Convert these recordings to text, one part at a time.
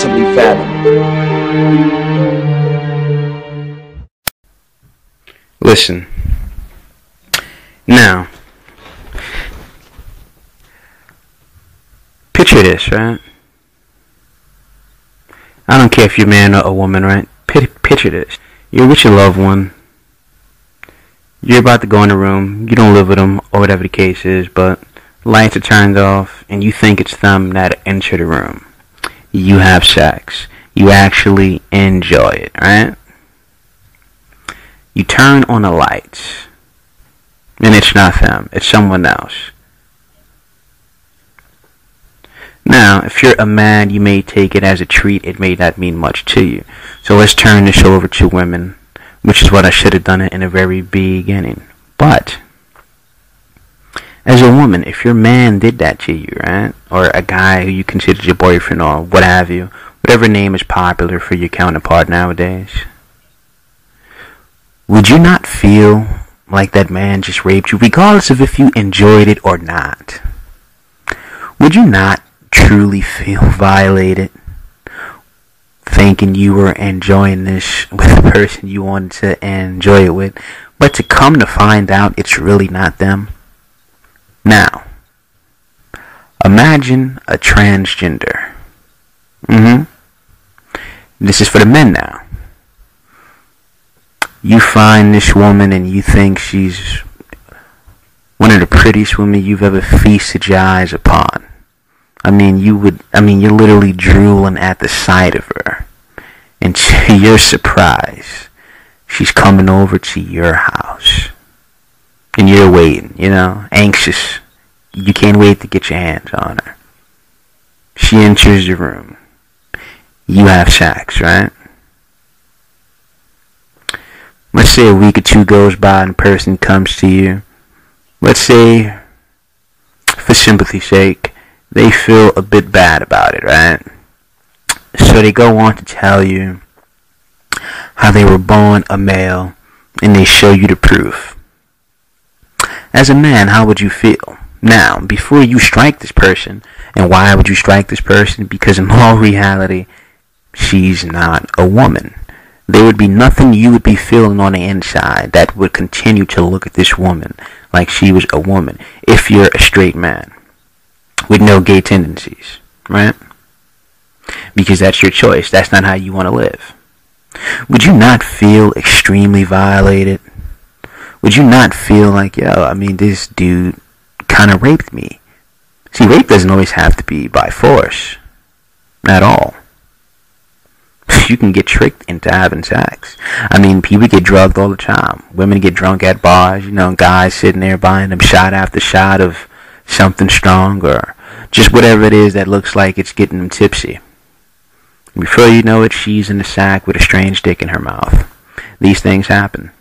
possibly fathom. Listen. Now, picture this, right? I don't care if you're a man or a woman, right? Picture this. You're with your loved one. You're about to go in the room. You don't live with them, or whatever the case is, but lights are turned off, and you think it's them that enter the room. You have sex. You actually enjoy it, right? You turn on the lights, and it's not them. It's someone else. Now, if you're a man, you may take it as a treat. It may not mean much to you. So let's turn this over to women, which is what I should have done it in the very beginning. But as a woman, if your man did that to you, right, or a guy who you considered your boyfriend or what have you, whatever name is popular for your counterpart nowadays, would you not feel like that man just raped you, regardless of if you enjoyed it or not? Would you not truly feel violated, thinking you were enjoying this with the person you wanted to enjoy it with, but to come to find out it's really not them? Now, imagine a transgender. This is for the men now. You find this woman and you think she's one of the prettiest women you've ever feasted your eyes upon. You're literally drooling at the sight of her. And to your surprise, she's coming over to your house. And you're waiting, anxious. You can't wait to get your hands on her. She enters the room. You have sex, right? Let's say a week or two goes by and a person comes to you. Let's say, for sympathy's sake, they feel a bit bad about it, right? So they go on to tell you how they were born a male, and they show you the proof. As a man, how would you feel? Now, before you strike this person, and why would you strike this person? Because in all reality, she's not a woman. There would be nothing you would be feeling on the inside that would continue to look at this woman like she was a woman if you're a straight man with no gay tendencies, right? Because that's your choice. That's not how you want to live. Would you not feel extremely violated? Would you not feel like, this dude kind of raped me? See, rape doesn't always have to be by force. At all. You can get tricked into having sex. People get drugged all the time. Women get drunk at bars. Guys sitting there buying them shot after shot of something strong or just whatever it is that looks like it's getting them tipsy. Before you know it, she's in the sack with a strange dick in her mouth. These things happen.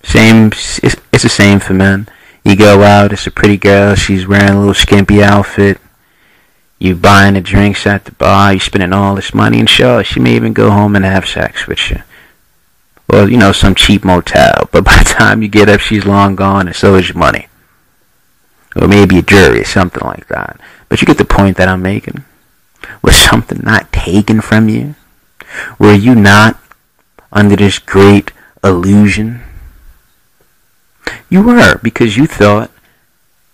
It's the same for men. You go out, it's a pretty girl, she's wearing a little skimpy outfit. You buying the drinks at the bar, you spending all this money, and sure, she may even go home and have sex with you. Or, some cheap motel. But by the time you get up, she's long gone, and so is your money. Or maybe a jury, or something like that. But you get the point that I'm making. Was something not taken from you? Were you not under this great illusion? You were, because you thought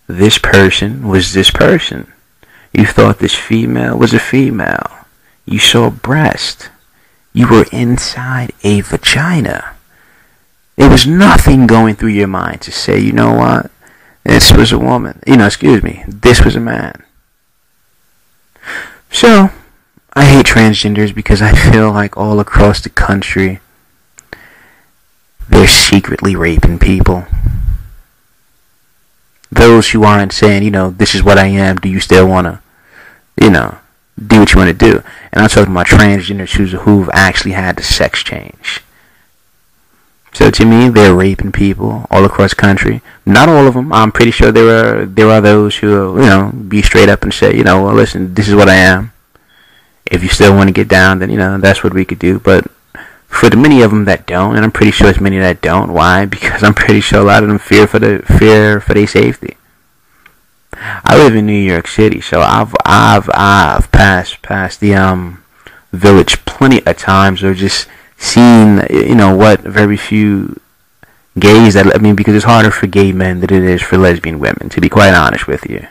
this person was this person. You thought this female was a female. You saw breast. You were inside a vagina. There was nothing going through your mind to say, you know what? This was a woman. This was a man. So, I hate transgenders because I feel like all across the country, they're secretly raping people. Those who aren't saying, this is what I am, do you still want to, do what you want to do. And I'm talking about transgenders who've actually had the sex change. So to me, they're raping people all across the country. Not all of them. I'm pretty sure there are those who, be straight up and say, well, listen, this is what I am. If you still want to get down, then, that's what we could do. But for the many of them that don't, and I'm pretty sure there's many that don't, why? Because I'm pretty sure a lot of them fear for their safety. I live in New York City, so I've passed the village plenty of times, or just seen, what very few gays that, I mean, because it's harder for gay men than it is for lesbian women, to be quite honest with you.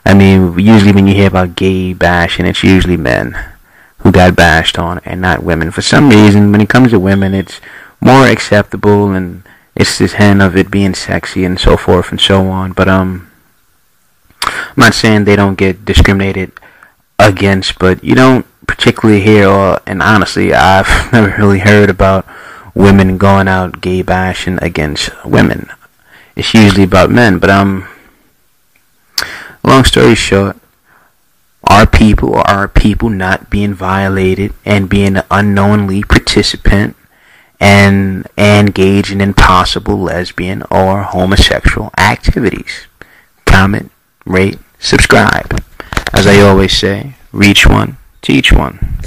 I mean, usually when you hear about gay bashing, it's usually men who got bashed on and not women. For some reason, when it comes to women, it's more acceptable, and it's this hint of it being sexy and so forth and so on. But I'm not saying they don't get discriminated against, but you don't particularly hear, and honestly, I've never really heard about women going out gay bashing against women. It's usually about men. But long story short, are people not being violated and being an unknowingly participant and engaging in possible lesbian or homosexual activities? Comment, rate, subscribe. As I always say, reach one, teach one.